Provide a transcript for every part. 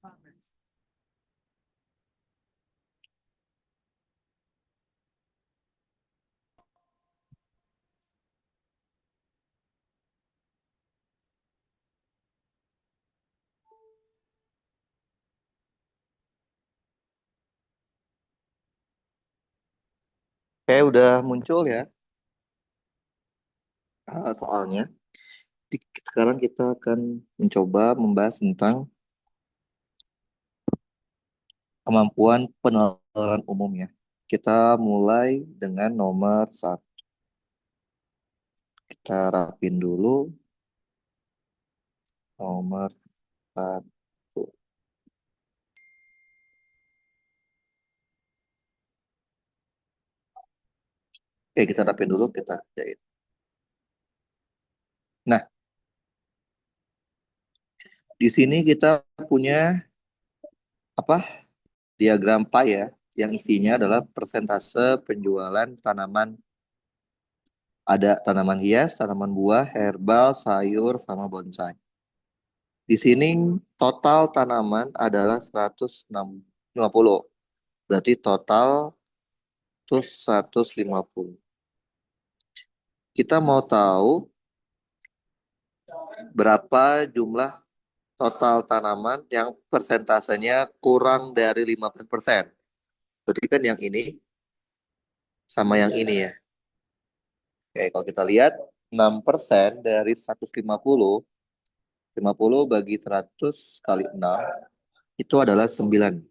Oke, udah muncul ya soalnya. Sekarang kita akan mencoba membahas tentang kemampuan penalaran umum ya. Kita mulai dengan nomor satu. Kita rapin dulu nomor satu. Oke, kita rapin dulu, kita kerjain. Nah, di sini kita punya apa? Diagram pie ya, yang isinya adalah persentase penjualan tanaman. Ada tanaman hias, tanaman buah, herbal, sayur, sama bonsai. Di sini total tanaman adalah 150. Berarti total tuh 150. Kita mau tahu berapa jumlah total tanaman yang persentasenya kurang dari 15%. Berarti kan yang ini sama yang ini ya. Oke, kalau kita lihat 6% dari 150, 50 bagi 100 kali 6 itu adalah 9.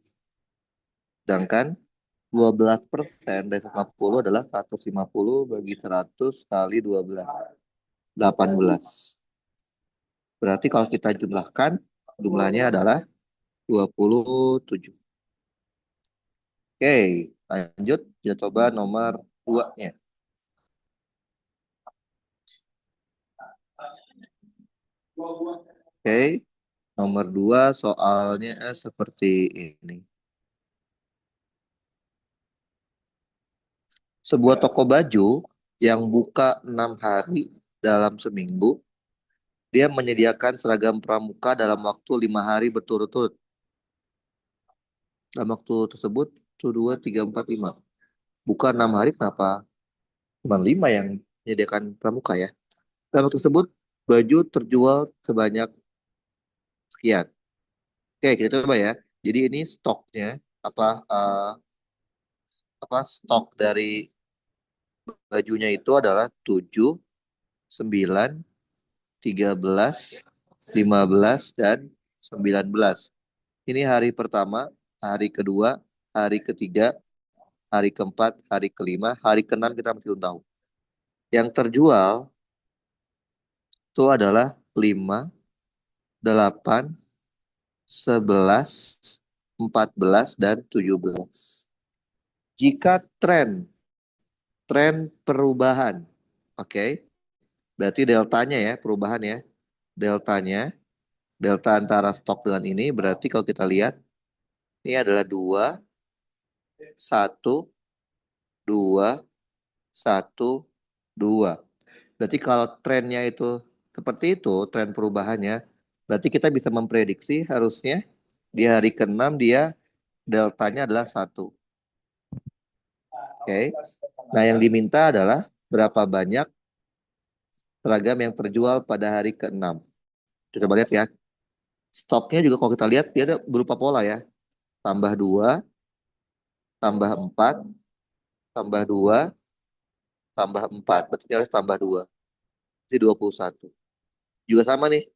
Sedangkan 12% dari 150 adalah 150 bagi 100 kali 12. 18. Berarti kalau kita jumlahkan, jumlahnya adalah 27. Oke, lanjut. Kita coba nomor 2-nya. Oke, nomor 2 soalnya seperti ini. Sebuah toko baju yang buka 6 hari dalam seminggu, dia menyediakan seragam pramuka dalam waktu 5 hari berturut-turut. Dalam waktu tersebut, 1, 2, 3, 4, 5. Buka 6 hari, kenapa cuma 5 yang menyediakan pramuka ya? Dalam waktu tersebut, baju terjual sebanyak sekian. Oke, kita coba ya. Jadi ini stoknya, apa stok dari bajunya itu adalah 7, 9, 13, 15, dan 19. Ini hari pertama, hari kedua, hari ketiga, hari keempat, hari kelima, hari keenam kita masih belum tahu. Yang terjual itu adalah 5, 8, 11, 14, dan 17. Jika tren perubahan, oke, berarti deltanya ya, perubahan ya, deltanya, delta antara stok dengan ini, berarti kalau kita lihat, ini adalah 2, 1, 2, 1, 2. Berarti kalau trennya itu seperti itu, tren perubahannya, berarti kita bisa memprediksi harusnya di hari ke-6 dia deltanya adalah 1. Oke. Nah, yang diminta adalah berapa banyak seragam yang terjual pada hari ke-6. Kita coba lihat ya. Stoknya juga kalau kita lihat dia ada berupa pola ya. Tambah 2, tambah 4, tambah 2, tambah 4. Berarti dia harus tambah 2. Jadi 21. Juga sama nih.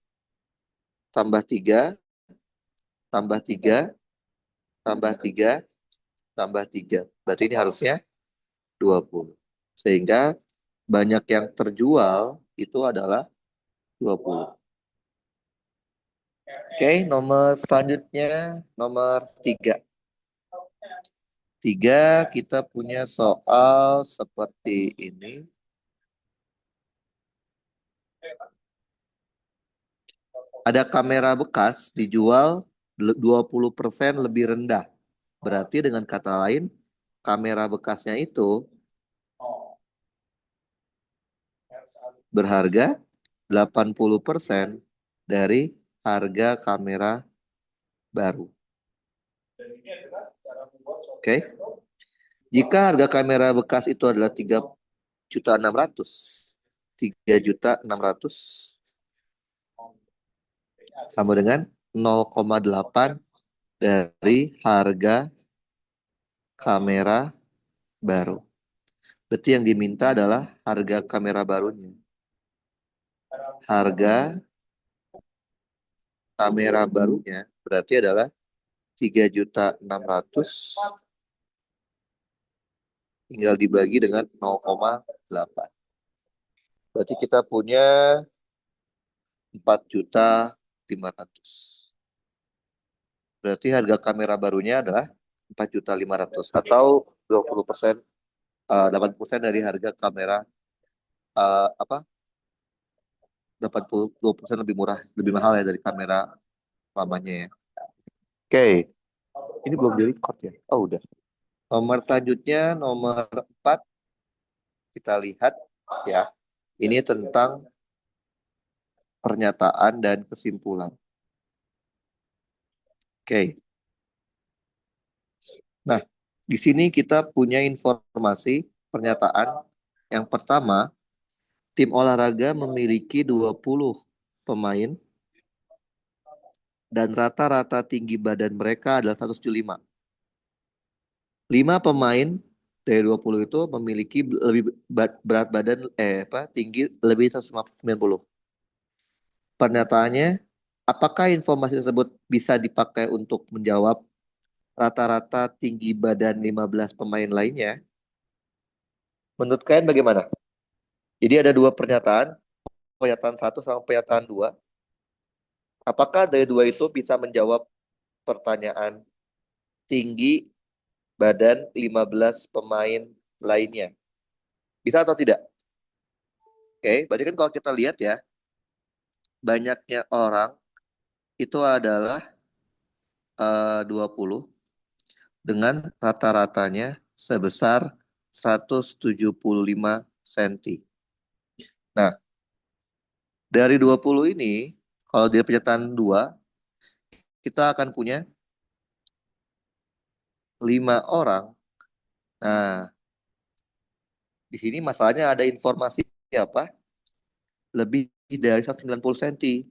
Tambah 3, tambah 3, tambah 3, tambah 3. Berarti ini harusnya 20. Sehingga banyak yang terjual itu adalah 20. Oke, nomor selanjutnya nomor 3. 3 kita punya soal seperti ini. Ada kamera bekas dijual 20% lebih rendah. Berarti dengan kata lain, kamera bekasnya itu berharga 80% dari harga kamera baru. Oke. Jika harga kamera bekas itu adalah 3.600.000, 3.600.000 sama dengan 0,8 dari harga kamera baru. Berarti yang diminta adalah harga kamera barunya. Harga kamera barunya berarti adalah 3.600.000 tinggal dibagi dengan 0,8. Berarti kita punya 4.500.000. Berarti harga kamera barunya adalah 4.500.000 atau 20%, 80% dari harga kamera, 20% lebih murah, lebih mahal ya dari kamera lamanya ya. Oke, ini belum di record ya. Oh udah. Nomor selanjutnya nomor 4, kita lihat ya. Ini tentang pernyataan dan kesimpulan. Oke. Nah, di sini kita punya informasi pernyataan. Yang pertama, tim olahraga memiliki 20 pemain dan rata-rata tinggi badan mereka adalah 175. 5 pemain dari 20 itu memiliki lebih berat badan tinggi lebih 190. Pernyataannya, apakah informasi tersebut bisa dipakai untuk menjawab rata-rata tinggi badan 15 pemain lainnya? Menurut kalian bagaimana? Jadi ada dua pernyataan, pernyataan 1 sama pernyataan 2. Apakah dari dua itu bisa menjawab pertanyaan tinggi badan 15 pemain lainnya? Bisa atau tidak? Oke, berarti kan kalau kita lihat ya, banyaknya orang itu adalah 20 dengan rata-ratanya sebesar 175 cm. Nah, dari 20 ini, kalau dia pernyataan 2, kita akan punya 5 orang. Nah, di sini masalahnya ada informasi apa? Lebih dari 190 cm.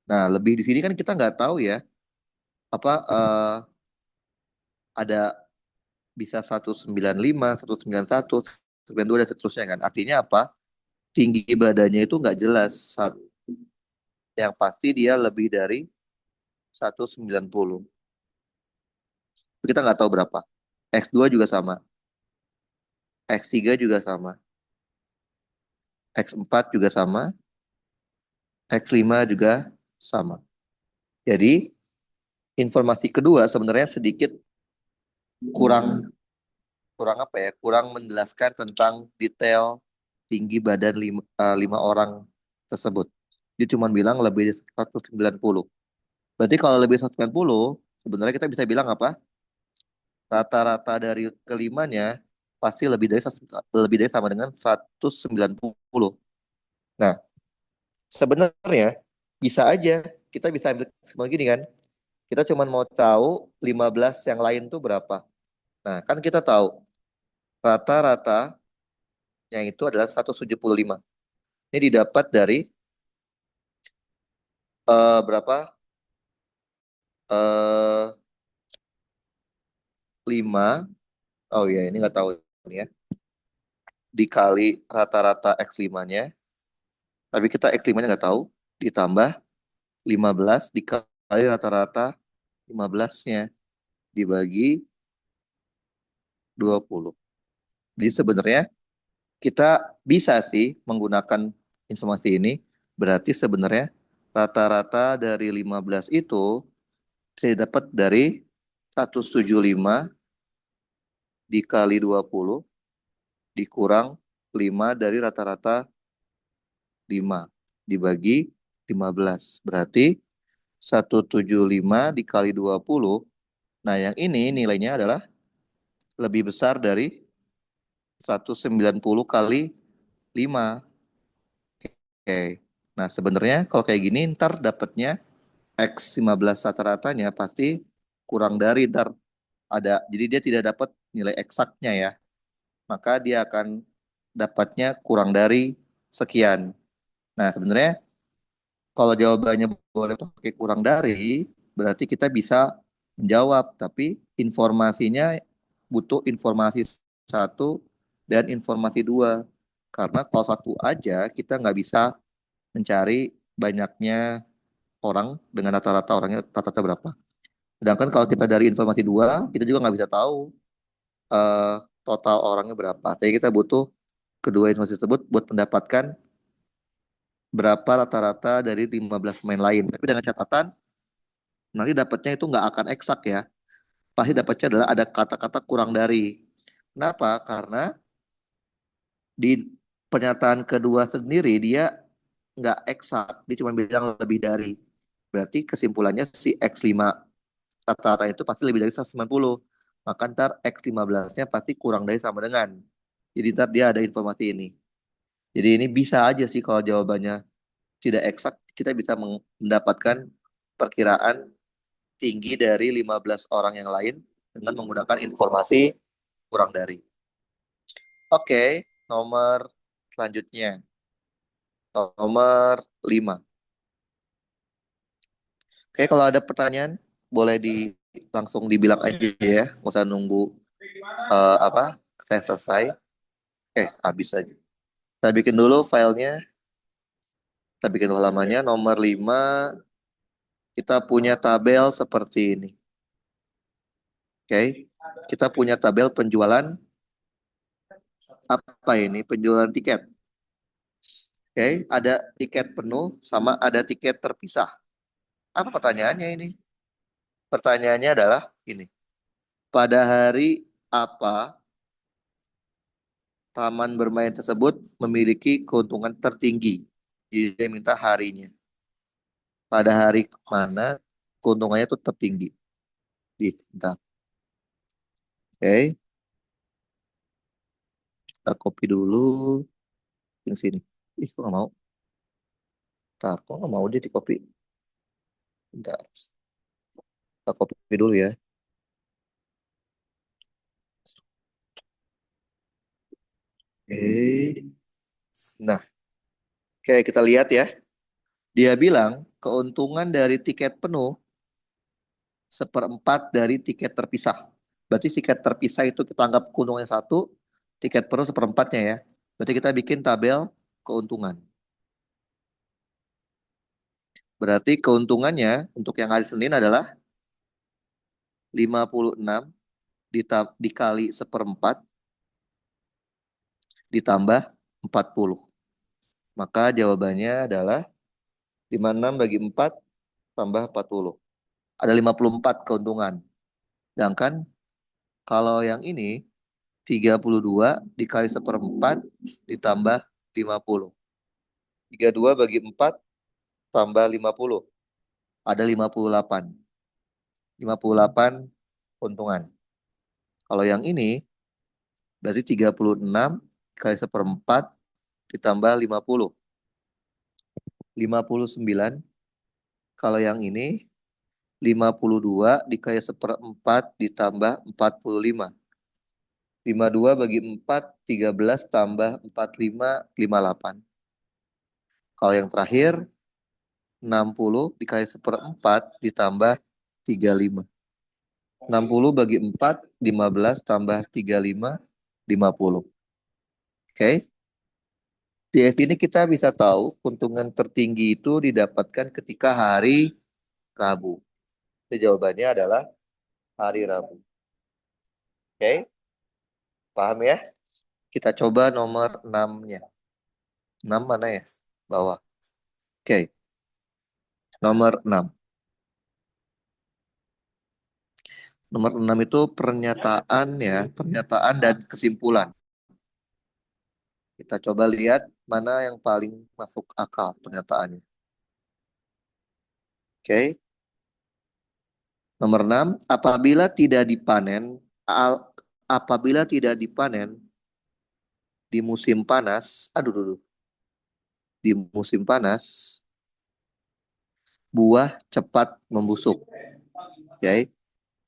Nah, lebih di sini kan kita nggak tahu ya, apa ada bisa 195, 191, 192 dan seterusnya kan. Artinya apa? Tinggi badannya itu nggak jelas. Yang pasti dia lebih dari 190. Kita nggak tahu berapa. X2 juga sama. X3 juga sama. X4 juga sama. X5 juga sama. Jadi, informasi kedua sebenarnya sedikit kurang kurang apa ya? Kurang menjelaskan tentang detail tinggi badan 5 orang tersebut. Dia cuma bilang lebih dari 190. Berarti kalau lebih dari 190, sebenarnya kita bisa bilang apa? Rata-rata dari kelimanya pasti lebih dari sama dengan 190. Nah, sebenarnya bisa aja kita bisa ambil semua gini kan. Kita cuma mau tahu 15 yang lain tuh berapa. Nah, kan kita tahu rata-rata yang itu adalah 175. Ini didapat dari berapa? 5. Oh ya, ini nggak tahu ini ya. Dikali rata-rata X5-nya. Tapi kita X5-nya nggak tahu. Ditambah 15 dikali rata-rata 15-nya. Dibagi 20. Jadi sebenarnya kita bisa sih menggunakan informasi ini. Berarti sebenarnya rata-rata dari 15 itu bisa dapat dari 175 dikali 20 dikurang 5 dari rata-rata 5 dibagi 15. Berarti 175 dikali 20. Nah, yang ini nilainya adalah lebih besar dari 190 kali 5. Oke. Nah, sebenarnya kalau kayak gini ntar dapatnya X 15 rata-ratanya pasti kurang dari ntar ada. Jadi dia tidak dapat nilai eksaknya ya. Maka dia akan dapatnya kurang dari sekian. Nah, sebenarnya kalau jawabannya boleh pakai kurang dari, berarti kita bisa menjawab. Tapi informasinya butuh informasi satu dan informasi dua. Karena kalau satu aja kita nggak bisa mencari banyaknya orang dengan rata-rata orangnya rata-rata berapa. Sedangkan kalau kita dari informasi dua, kita juga nggak bisa tahu eh, total orangnya berapa. Jadi kita butuh kedua informasi tersebut buat mendapatkan berapa rata-rata dari 15 pemain lain. Tapi dengan catatan nanti dapatnya itu nggak akan eksak ya. Pasti dapatnya adalah ada kata-kata kurang dari. Kenapa? Karena di pernyataan kedua sendiri dia nggak eksak, dia cuma bilang lebih dari. Berarti kesimpulannya si X5 rata-rata itu pasti lebih dari 190. Maka ntar X15-nya pasti kurang dari sama dengan. Jadi ntar dia ada informasi ini. Jadi ini bisa aja sih kalau jawabannya tidak eksak, kita bisa mendapatkan perkiraan tinggi dari 15 orang yang lain dengan menggunakan informasi kurang dari. Oke, nomor selanjutnya. Nomor 5. Oke, kalau ada pertanyaan boleh langsung dibilang aja ya, nggak usah nunggu apa saya selesai. Habis aja. Kita bikin dulu filenya, kita bikin dulu halamannya. Nomor 5, kita punya tabel seperti ini. Oke, kita punya tabel penjualan apa ini? Penjualan tiket. Oke, ada tiket penuh sama ada tiket terpisah. Apa pertanyaannya ini? Pertanyaannya adalah ini. Pada hari apa taman bermain tersebut memiliki keuntungan tertinggi? Jadi dia minta harinya. Pada hari mana keuntungannya itu tertinggi? Bentar. Oke, kita copy dulu. Di sini. Kok nggak mau? Bentar, kok nggak mau dia di copy? Bentar, kita copy dulu ya. Oke. Nah, oke kita lihat ya. Dia bilang keuntungan dari tiket penuh seperempat dari tiket terpisah. Berarti tiket terpisah itu kita anggap keuntungannya satu, tiket penuh seperempatnya ya. Berarti kita bikin tabel keuntungan. Berarti keuntungannya untuk yang hari Senin adalah 56 dikali seperempat ditambah 40. Maka jawabannya adalah 56 bagi 4 tambah 40. Ada 54 keuntungan. Sedangkan kalau yang ini 32 dikali seperempat ditambah 50. 32 bagi 4 tambah 50. Ada 58. 58 keuntungan. Kalau yang ini berarti 36 kali seperempat ditambah 50. 59. Kalau yang ini 52 dikali seperempat ditambah 45. 52 bagi 4, 13 tambah 45, 58. Kalau yang terakhir 60 dikali seperempat ditambah 35. 60 bagi 4, 15 tambah 35, 50. Oke. Di sini kita bisa tahu keuntungan tertinggi itu didapatkan ketika hari Rabu. Jadi jawabannya adalah hari Rabu. Oke, paham ya? Kita coba nomor 6-nya. 6 mana ya? Bawah. Oke, nomor 6. Nomor 6 itu pernyataan ya, pernyataan dan kesimpulan. Kita coba lihat mana yang paling masuk akal pernyataannya. Oke. Nomor 6, apabila tidak dipanen di musim panas, di musim panas, buah cepat membusuk. Oke.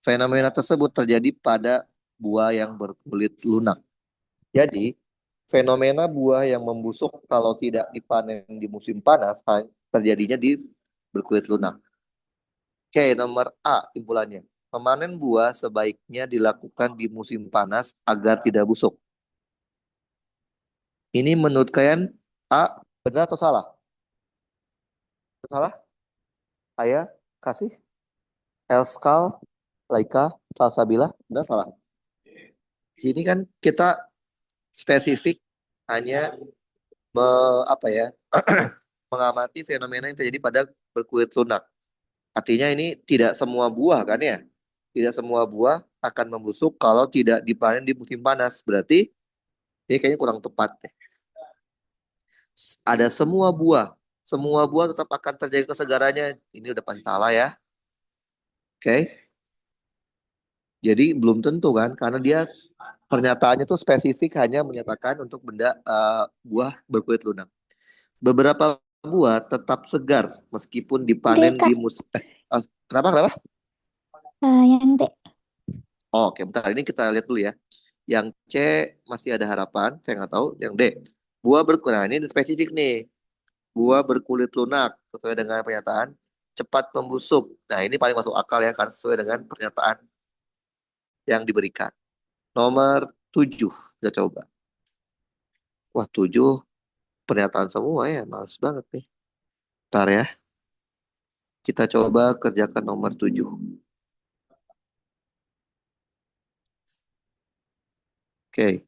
Fenomena tersebut terjadi pada buah yang berkulit lunak. Jadi, fenomena buah yang membusuk kalau tidak dipanen di musim panas terjadinya di berkulit lunak. Oke, nomor A simpulannya. Memanen buah sebaiknya dilakukan di musim panas agar tidak busuk. Ini menurut kalian A benar atau salah? Salah? Ayah kasih Elskal, Laika, Salsabila, benar salah? Sini kan kita spesifik hanya me, apa ya mengamati fenomena yang terjadi pada berkulit lunak. Artinya ini tidak semua buah kan ya? Tidak semua buah akan membusuk kalau tidak dipanen di musim panas. Berarti ini kayaknya kurang tepat deh. Ada semua buah tetap akan terjaga kesegarannya. Ini udah pasti salah ya. Oke. Jadi belum tentu kan, karena dia pernyataannya tuh spesifik hanya menyatakan untuk benda buah berkulit lunak. Beberapa buah tetap segar meskipun D, dipanen di Kak. musim. Kenapa? Kenapa? Yang D. Oh, oke, bentar. Ini kita lihat dulu ya. Yang C masih ada harapan, saya nggak tahu. Yang D, buah berkulit. Nah, ini spesifik nih. Buah berkulit lunak sesuai dengan pernyataan cepat membusuk. Nah, ini paling masuk akal ya, karena sesuai dengan pernyataan yang diberikan. Nomor 7, kita coba. Wah, 7 pernyataan semua ya, males banget nih. Ntar ya, kita coba kerjakan nomor 7. Oke,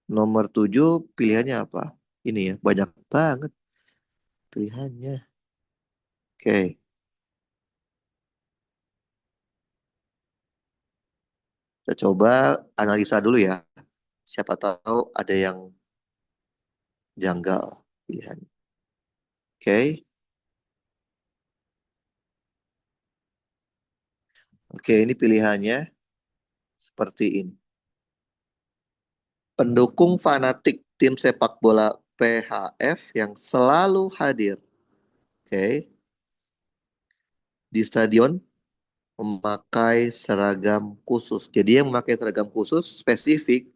nomor 7 pilihannya apa? Ini ya, banyak banget pilihannya. Oke, kita coba analisa dulu ya. Siapa tahu ada yang janggal pilihan. Oke, oke ini pilihannya seperti ini. Pendukung fanatik tim sepak bola PHF yang selalu hadir, oke, di stadion memakai seragam khusus. Jadi yang memakai seragam khusus spesifik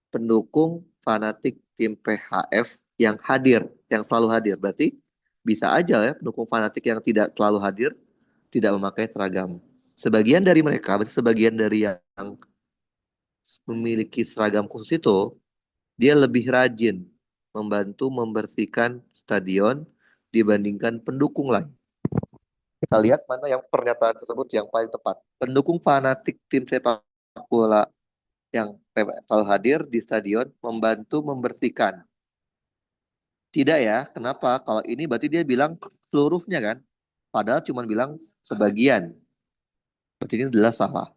pendukung fanatik tim PHF yang hadir, yang selalu hadir. Berarti bisa aja ya pendukung fanatik yang tidak selalu hadir tidak memakai seragam. Sebagian dari mereka, berarti sebagian dari yang memiliki seragam khusus itu, dia lebih rajin membantu membersihkan stadion dibandingkan pendukung lain. Kita lihat mana yang pernyataan tersebut yang paling tepat. Pendukung fanatik tim sepak bola yang selalu hadir di stadion membantu membersihkan. Tidak ya, kenapa? Kalau ini berarti dia bilang seluruhnya kan? Padahal cuma bilang sebagian. Berarti ini adalah salah.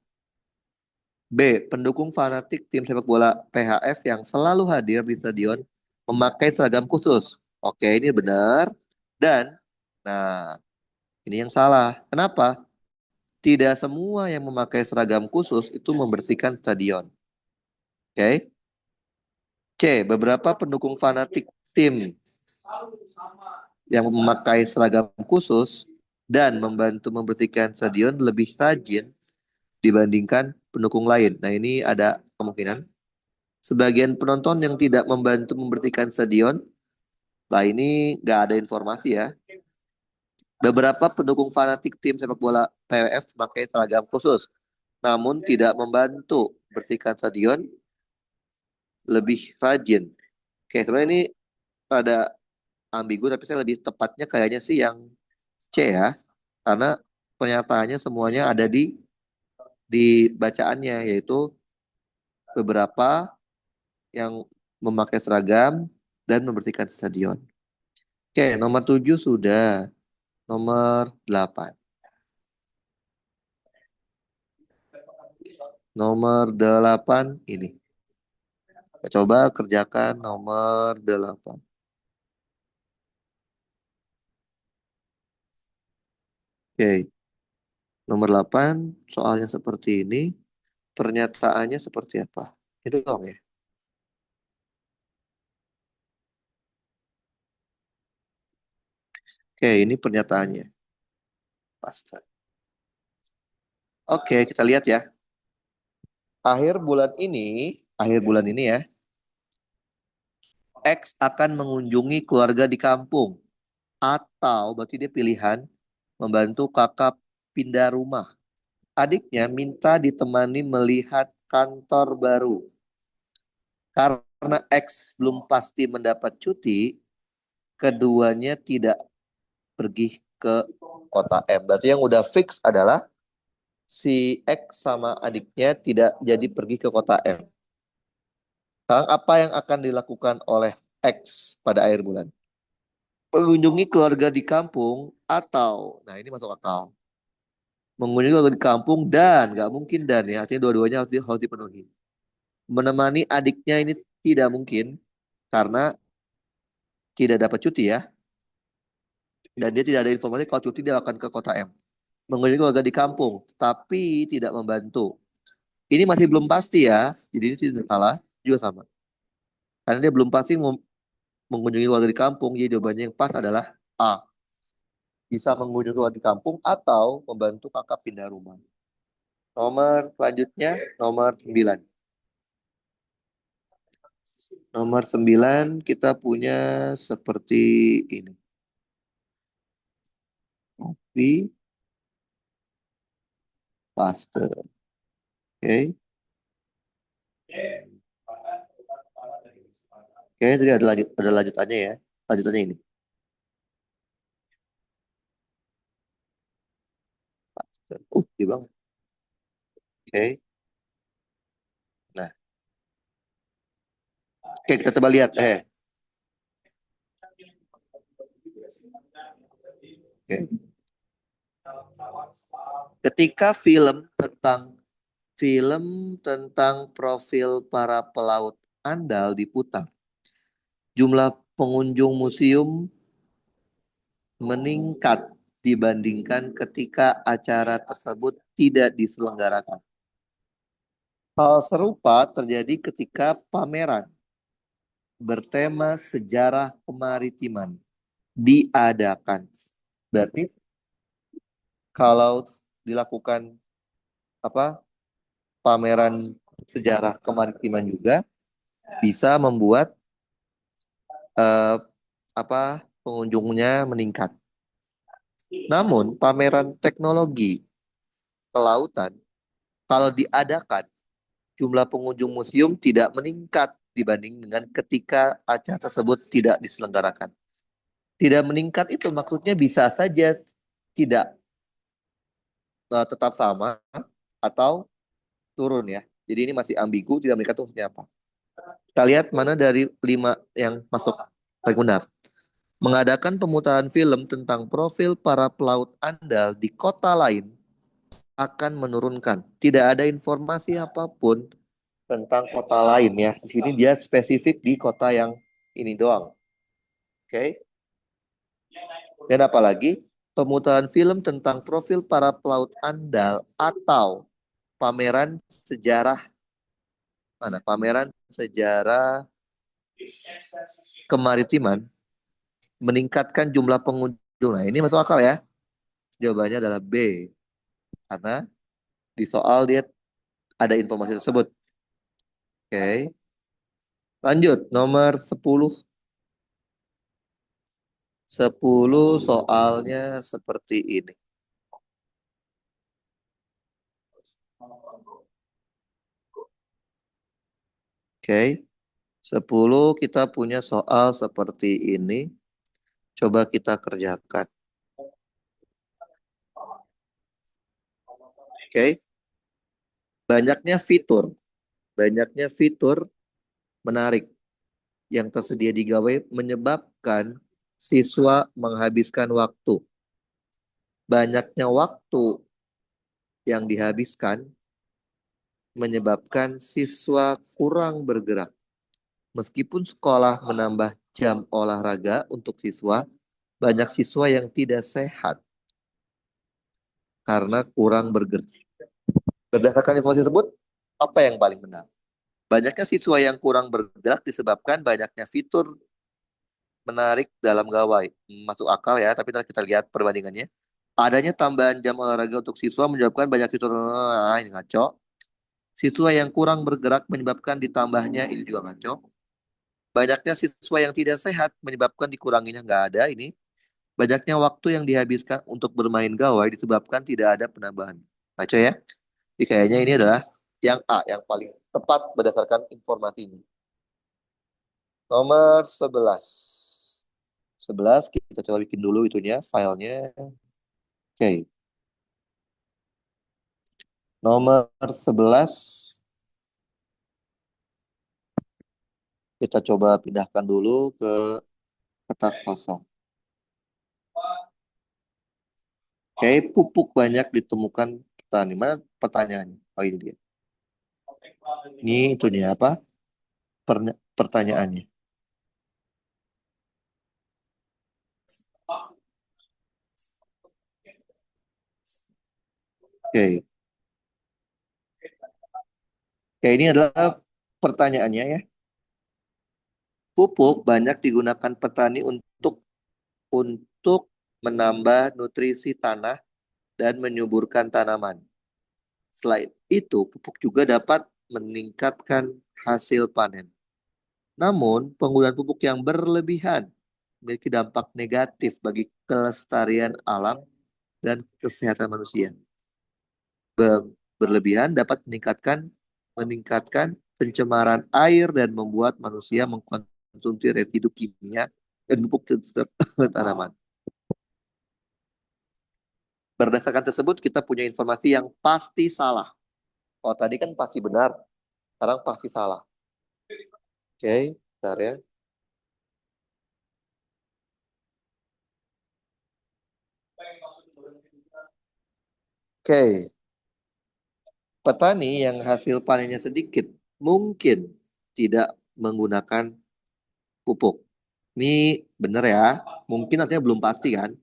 B. Pendukung fanatik tim sepak bola PHF yang selalu hadir di stadion memakai seragam khusus. Oke, ini benar. Dan, nah, ini yang salah. Kenapa? Tidak semua yang memakai seragam khusus itu membersihkan stadion. Oke. C. Beberapa pendukung fanatik tim yang memakai seragam khusus dan membantu membersihkan stadion lebih rajin dibandingkan pendukung lain. Nah, ini ada kemungkinan. Sebagian penonton yang tidak membantu membersihkan stadion, lah ini nggak ada informasi ya. Beberapa pendukung fanatik tim sepak bola PWF memakai seragam khusus, namun tidak membantu bersihkan stadion lebih rajin. Oke, sebenarnya ini ada ambigu, tapi saya lebih tepatnya kayaknya sih yang C ya, karena pernyataannya semuanya ada di bacaannya, yaitu beberapa yang memakai seragam dan membersihkan stadion. Oke, nomor 7 sudah. Nomor 8. Nomor 8 ini. Kita coba kerjakan nomor 8. Oke, nomor 8 soalnya seperti ini. Pernyataannya seperti apa? Itu dong ya. Oke, ini pernyataannya. Pasta. Oke, kita lihat ya. Akhir bulan ini ya, X akan mengunjungi keluarga di kampung. Atau berarti dia pilihan membantu kakak pindah rumah. Adiknya minta ditemani melihat kantor baru. Karena X belum pasti mendapat cuti, keduanya tidak pergi ke kota M. Berarti yang udah fix adalah si X sama adiknya tidak jadi pergi ke kota M. Sekarang apa yang akan dilakukan oleh X pada akhir bulan? Mengunjungi keluarga di kampung atau, nah ini masuk akal. Mengunjungi keluarga di kampung dan, nggak mungkin dan ya, artinya dua-duanya harus dipenuhi. Menemani adiknya ini tidak mungkin karena tidak dapat cuti ya. Dan dia tidak ada informasi kalau cuti dia akan ke kota M. Mengunjungi keluarga di kampung, tapi tidak membantu. Ini masih belum pasti ya, jadi ini tidak salah, juga sama. Karena dia belum pasti mengunjungi keluarga di kampung, jadi jawabannya yang pas adalah A. Bisa mengunjungi keluarga di kampung atau membantu kakak pindah rumah. Nomor selanjutnya, nomor 9. Nomor 9 kita punya seperti ini. Copy, paste. Oke. Oke, jadi ada lanjutannya ya. Lanjutannya ini. Di banget. Oke. Nah, oke kita coba lihat. Oke. Ketika film tentang profil para pelaut andal diputar, jumlah pengunjung museum meningkat dibandingkan ketika acara tersebut tidak diselenggarakan. Hal serupa terjadi ketika pameran bertema sejarah kemaritiman diadakan. Berarti kalau dilakukan apa pameran sejarah kemaritiman juga bisa membuat eh, pengunjungnya meningkat. Namun pameran teknologi kelautan kalau diadakan jumlah pengunjung museum tidak meningkat dibanding dengan ketika acara tersebut tidak diselenggarakan. Tidak meningkat itu maksudnya bisa saja tidak tetap sama atau turun ya. Jadi ini masih ambigu, tidak meningkat itu maksudnya apa. Kita lihat mana dari 5 yang masuk paling benar. Mengadakan pemutaran film tentang profil para pelaut andal di kota lain akan menurunkan. Tidak ada informasi apapun tentang kota lain ya. Di sini dia spesifik di kota yang ini doang. Oke. Dan apalagi pemutaran film tentang profil para pelaut andal atau pameran sejarah pameran sejarah kemaritiman meningkatkan jumlah pengunjung. Nah, ini masuk akal ya. Jawabannya adalah B. Karena di soal dia ada informasi tersebut. Oke. Lanjut, nomor 10. 10 soalnya seperti ini. Oke. 10 kita punya soal seperti ini. Coba kita kerjakan. Oke. Banyaknya fitur menarik yang tersedia di Gawai menyebabkan siswa menghabiskan waktu. Banyaknya waktu yang dihabiskan menyebabkan siswa kurang bergerak. Meskipun sekolah menambah jam olahraga untuk siswa, banyak siswa yang tidak sehat karena kurang bergerak. Berdasarkan informasi tersebut, apa yang paling benar? Banyaknya siswa yang kurang bergerak disebabkan banyaknya fitur menarik dalam gawai. Masuk akal ya, tapi nanti kita lihat perbandingannya. Adanya tambahan jam olahraga untuk siswa menyebabkan banyak siswa, ini ngaco. Siswa yang kurang bergerak menyebabkan ditambahnya, ini juga ngaco. Banyaknya siswa yang tidak sehat menyebabkan dikuranginya, nggak ada ini. Banyaknya waktu yang dihabiskan untuk bermain gawai disebabkan tidak ada penambahan. Ngaco ya. Jadi kayaknya ini adalah yang A, yang paling tepat berdasarkan informasi ini. Nomor 11. 11 kita coba bikin dulu itunya, filenya. Oke. Nomor 11 kita coba pindahkan dulu ke kertas kosong. Oke, pupuk banyak ditemukan petani. Mana pertanyaannya? Oh, ini dia. Ini itunya apa? Pertanyaannya. Oke. Oke, ini adalah pertanyaannya ya. Pupuk banyak digunakan petani untuk menambah nutrisi tanah dan menyuburkan tanaman. Selain itu, pupuk juga dapat meningkatkan hasil panen. Namun, penggunaan pupuk yang berlebihan memiliki dampak negatif bagi kelestarian alam dan kesehatan manusia. Berlebihan dapat meningkatkan pencemaran air dan membuat manusia mengkonsumsi residu kimia dan pupuk tanaman. Berdasarkan tersebut, kita punya informasi yang pasti salah. Oh, tadi kan pasti benar, sekarang pasti salah. Oke, bentar ya. Oke, petani yang hasil panennya sedikit mungkin tidak menggunakan pupuk. Ini benar ya, mungkin artinya belum pasti kan.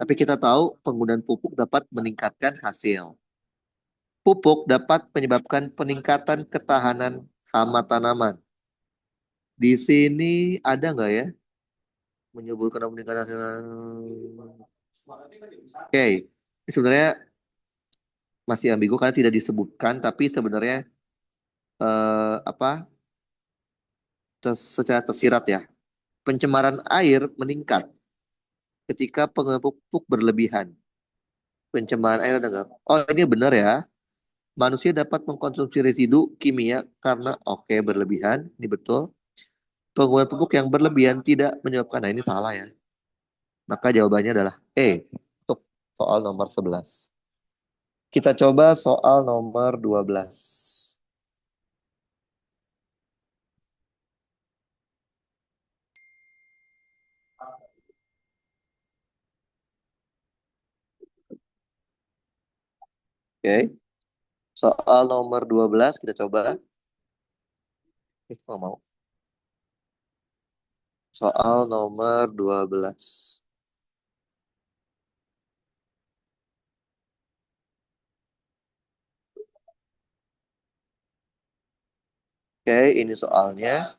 Tapi kita tahu penggunaan pupuk dapat meningkatkan hasil. Pupuk dapat menyebabkan peningkatan ketahanan hama tanaman. Di sini ada nggak ya menyuburkan peningkatan hasil? Oke, ini sebenarnya masih ambigu karena tidak disebutkan, tapi sebenarnya apa secara tersirat ya, pencemaran air meningkat ketika penggunaan pupuk berlebihan. Pencemaran air ada nggak? Oh, ini benar ya. Manusia dapat mengkonsumsi residu kimia karena oke berlebihan, ini betul. Penggunaan pupuk yang berlebihan tidak menyebabkan, nah ini salah ya. Maka jawabannya adalah E untuk soal nomor 11. Kita coba soal nomor 12. Oke, soal nomor 12 kita coba. Kalau mau. Soal nomor 12. Oke, ini soalnya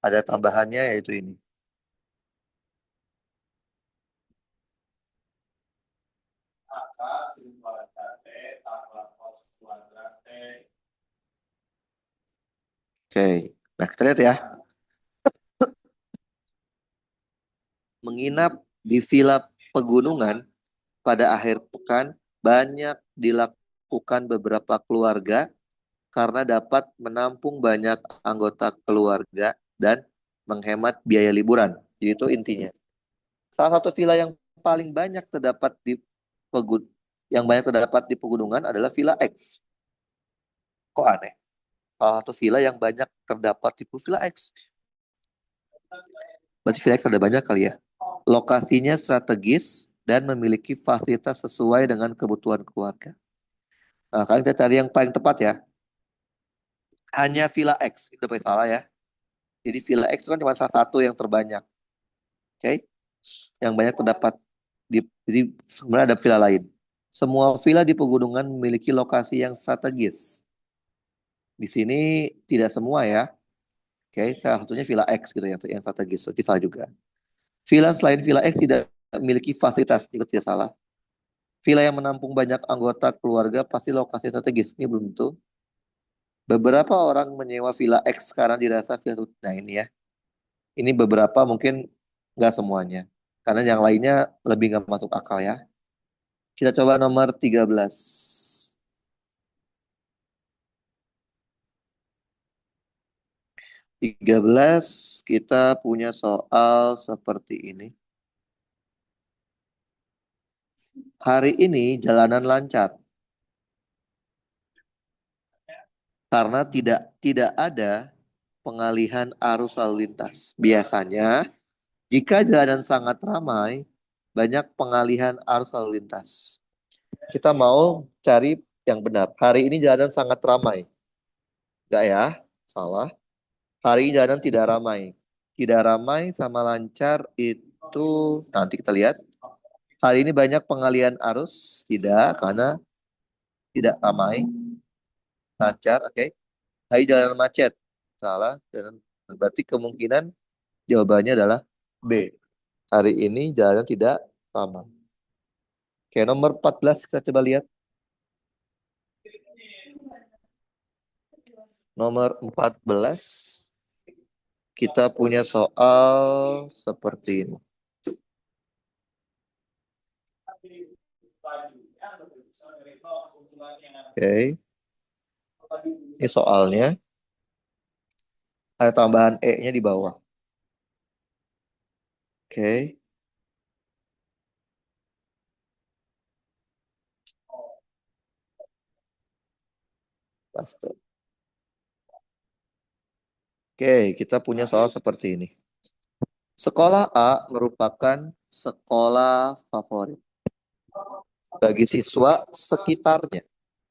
ada tambahannya yaitu ini. Oke, nah kita lihat ya. Menginap di villa pegunungan pada akhir pekan banyak dilakukan beberapa keluarga karena dapat menampung banyak anggota keluarga dan menghemat biaya liburan. Jadi itu intinya. Salah satu villa yang paling banyak terdapat di pegun yang banyak terdapat di pegunungan adalah Villa X. Kok aneh? Salah satu villa yang banyak terdapat di Villa X. Berarti Villa X ada banyak kali ya. Lokasinya strategis dan memiliki fasilitas sesuai dengan kebutuhan keluarga. Nah, kalian kita cari yang paling tepat ya. Hanya Villa X. Itu paling salah ya. Jadi Villa X itu kan cuma salah satu yang terbanyak. Oke? Yang banyak terdapat jadi sebenarnya ada villa lain. Semua villa di pegunungan memiliki lokasi yang strategis. Di sini tidak semua ya. Oke, salah satunya Villa X gitu yang strategis, so, itu salah juga. Villa selain Villa X tidak memiliki fasilitas, itu tidak salah. Villa yang menampung banyak anggota keluarga pasti lokasi strategis, ini belum tentu. Beberapa orang menyewa Villa X karena dirasa villa tersebut. Nah ini ya, ini beberapa mungkin nggak semuanya. Karena yang lainnya lebih nggak masuk akal ya. Kita coba nomor 13. 13 kita punya soal seperti ini. Hari ini jalanan lancar karena tidak ada pengalihan arus lalu lintas. Biasanya jika jalanan sangat ramai, banyak pengalihan arus lalu lintas. Kita mau cari yang benar. Hari ini jalanan sangat ramai. Enggak ya? Salah. Hari ini jalanan tidak ramai. Tidak ramai sama lancar itu nanti kita lihat. Hari ini banyak pengalihan arus. Tidak, karena tidak ramai. Lancar, oke. Hari jalanan macet. Salah. Berarti kemungkinan jawabannya adalah B. Hari ini jalanan tidak ramai. Oke, nomor 14 kita coba lihat. Nomor 14 kita punya soal seperti ini. Oke, ini soalnya ada tambahan E-nya di bawah. Oke, paste. Oke, kita punya soal seperti ini. Sekolah A merupakan sekolah favorit bagi siswa sekitarnya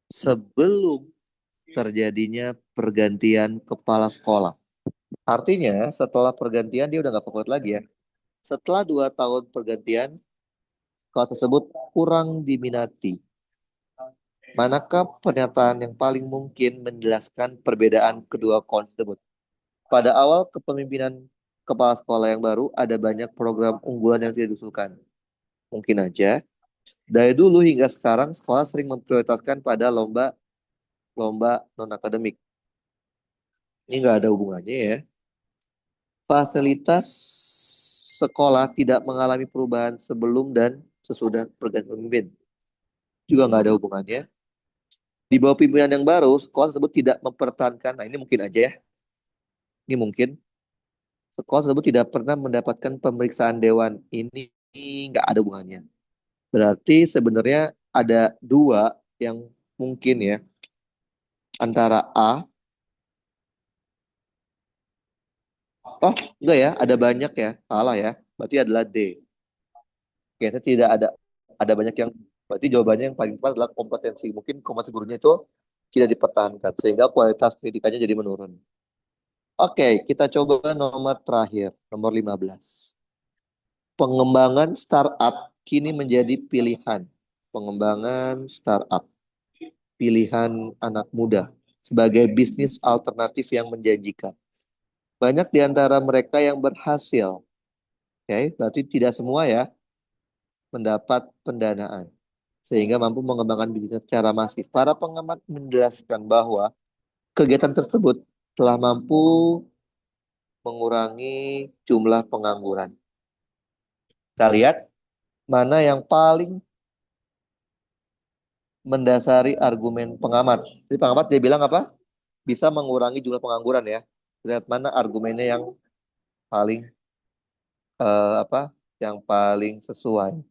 sebelum terjadinya pergantian kepala sekolah. Artinya setelah pergantian dia udah nggak favorit lagi ya. Setelah 2 tahun pergantian, sekolah tersebut kurang diminati. Manakah pernyataan yang paling mungkin menjelaskan perbedaan kedua konsep tersebut? Pada awal kepemimpinan kepala sekolah yang baru, ada banyak program unggulan yang tidak diusulkan. Mungkin aja, dari dulu hingga sekarang, sekolah sering memprioritaskan pada lomba non-akademik. Ini nggak ada hubungannya ya. Fasilitas sekolah tidak mengalami perubahan sebelum dan sesudah pergantian pemimpin. Juga nggak ada hubungannya. Di bawah pimpinan yang baru, sekolah tersebut tidak mempertahankan. Nah, ini mungkin aja ya. Ini mungkin. Sekolah tersebut tidak pernah mendapatkan pemeriksaan dewan. Ini nggak ada hubungannya. Berarti sebenarnya ada dua yang mungkin ya. Antara A. Oh, enggak ya. Ada banyak ya. Salah ya. Berarti adalah D. Kayaknya tidak ada banyak yang berarti jawabannya yang paling tepat adalah kompetensi. Mungkin kompetensi gurunya itu tidak dipertahankan sehingga kualitas pendidikannya jadi menurun. Oke, kita coba nomor terakhir, nomor 15. Pengembangan startup kini menjadi pilihan. Pengembangan startup, pilihan anak muda sebagai bisnis alternatif yang menjanjikan. Banyak di antara mereka yang berhasil. Oke, berarti tidak semua ya mendapat pendanaan sehingga mampu mengembangkan bisnis secara masif. Para pengamat menjelaskan bahwa kegiatan tersebut telah mampu mengurangi jumlah pengangguran. Kita lihat mana yang paling mendasari argumen pengamat. Jadi pengamat dia bilang apa? Bisa mengurangi jumlah pengangguran ya. Lihat mana argumennya yang paling apa? Yang paling sesuai.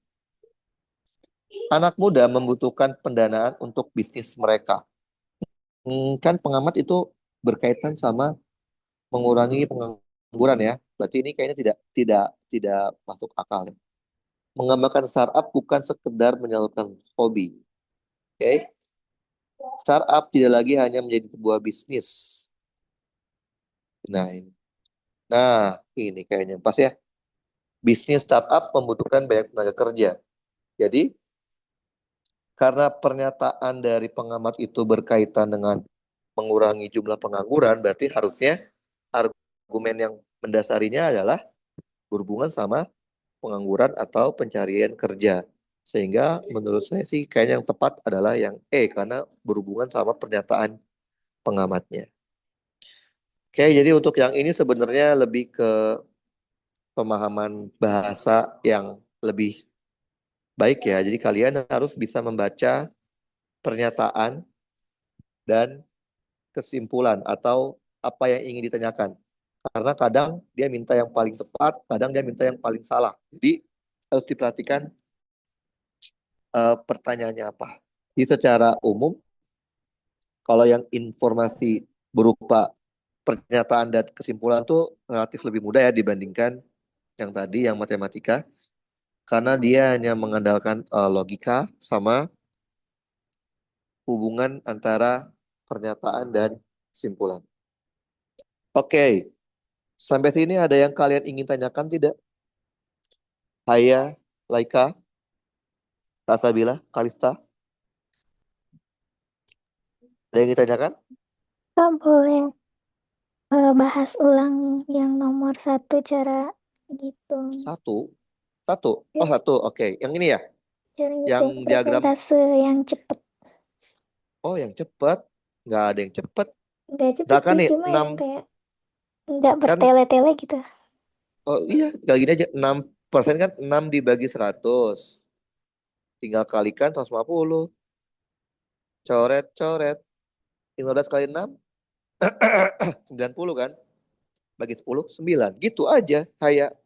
Anak muda membutuhkan pendanaan untuk bisnis mereka. Kan pengamat itu berkaitan sama mengurangi pengangguran ya. Berarti ini kayaknya tidak masuk akal ya. Mengembangkan startup bukan sekedar menyalurkan hobi. Oke. Okay? Startup tidak lagi hanya menjadi sebuah bisnis. Nah, ini. Nah, ini kayaknya pas ya. Bisnis startup membutuhkan banyak tenaga kerja. Jadi, karena pernyataan dari pengamat itu berkaitan dengan mengurangi jumlah pengangguran, berarti harusnya argumen yang mendasarinya adalah berhubungan sama pengangguran atau pencarian kerja. Sehingga menurut saya sih kayaknya yang tepat adalah yang E karena berhubungan sama pernyataan pengamatnya. Oke, jadi untuk yang ini sebenarnya lebih ke pemahaman bahasa yang lebih baik ya. Jadi kalian harus bisa membaca pernyataan dan kesimpulan atau apa yang ingin ditanyakan. Karena kadang dia minta yang paling tepat, kadang dia minta yang paling salah. Jadi harus diperhatikan pertanyaannya apa. Jadi secara umum, kalau yang informasi berupa pernyataan dan kesimpulan tuh relatif lebih mudah ya dibandingkan yang tadi, yang matematika. Karena dia hanya mengandalkan logika sama hubungan antara pernyataan dan kesimpulan. Oke, sampai sini ada yang kalian ingin tanyakan tidak? Haya, Laika, Tasabila, Kalista, ada yang ingin tanyakan? Kak boleh bahas ulang yang nomor satu cara gitu. Satu, satu, Ya, oh satu, oke. Yang ini ya, cara yang ngitung diagram, persentase yang cepet. oh yang cepat, nggak ada yang cepat. Nggak cepet Misalkan sih, nih, cuma 6, yang kayak nggak kan, bertele-tele gitu. oh iya, kayak gini aja, 6% kan 6 dibagi 100. Tinggal kalikan 150. Coret, coret. 15 kali 6, 90 kan? Bagi 10, 9. Gitu aja. Kayak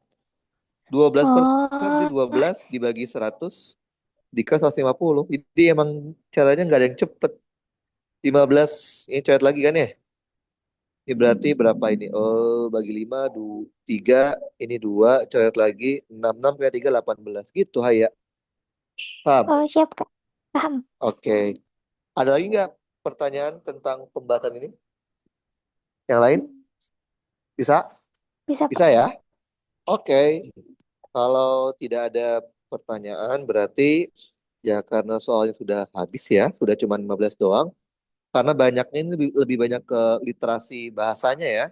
12%, jadi Oh, 12 dibagi 100, dikali 150. Jadi emang caranya nggak ada yang cepet. 15, ini coret lagi kan ya? Ini berarti berapa ini? Oh, bagi 5, 3, ini 2, coret lagi. 6, 6 kali 3, 18. Gitu, Haya. Paham? oh siap Kak. Paham. Oke. Ada lagi nggak pertanyaan tentang pembahasan ini? Yang lain? Bisa? Bisa Bisa Pak. ya? Oke. Kalau tidak ada pertanyaan, berarti ya karena soalnya sudah habis ya, sudah cuma 15 doang. Karena banyaknya ini lebih banyak ke literasi bahasanya ya.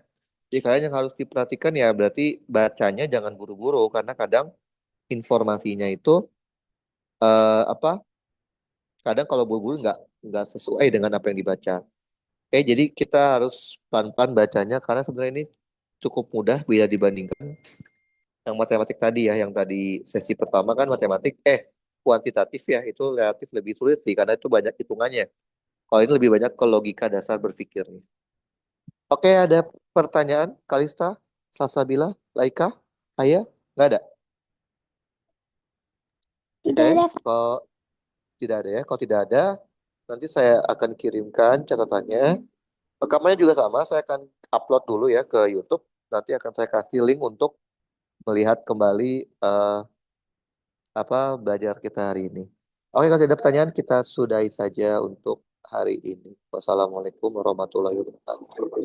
Jadi kalian yang harus diperhatikan ya berarti bacanya jangan buru-buru karena kadang informasinya itu apa? Kadang kalau buru-buru nggak sesuai dengan apa yang dibaca. Oke, jadi kita harus pelan-pelan bacanya karena sebenarnya ini cukup mudah bila dibandingkan yang matematik tadi ya, yang tadi sesi pertama kan matematik kuantitatif ya, itu relatif lebih sulit sih karena itu banyak hitungannya. Kalau ini lebih banyak ke logika dasar berpikirnya. Oke, ada pertanyaan Kalista, Salsabila, Laika, Aya? Nggak ada? Oke, Tidak ada Kak. kalau tidak ada ya, kalau tidak ada, nanti saya akan kirimkan catatannya. Rekamannya juga sama, saya akan upload dulu ya ke YouTube. Nanti akan saya kasih link untuk melihat kembali eh, apa belajar kita hari ini. Oke, kalau tidak ada pertanyaan, kita sudahi saja untuk hari ini. Wassalamualaikum warahmatullahi wabarakatuh.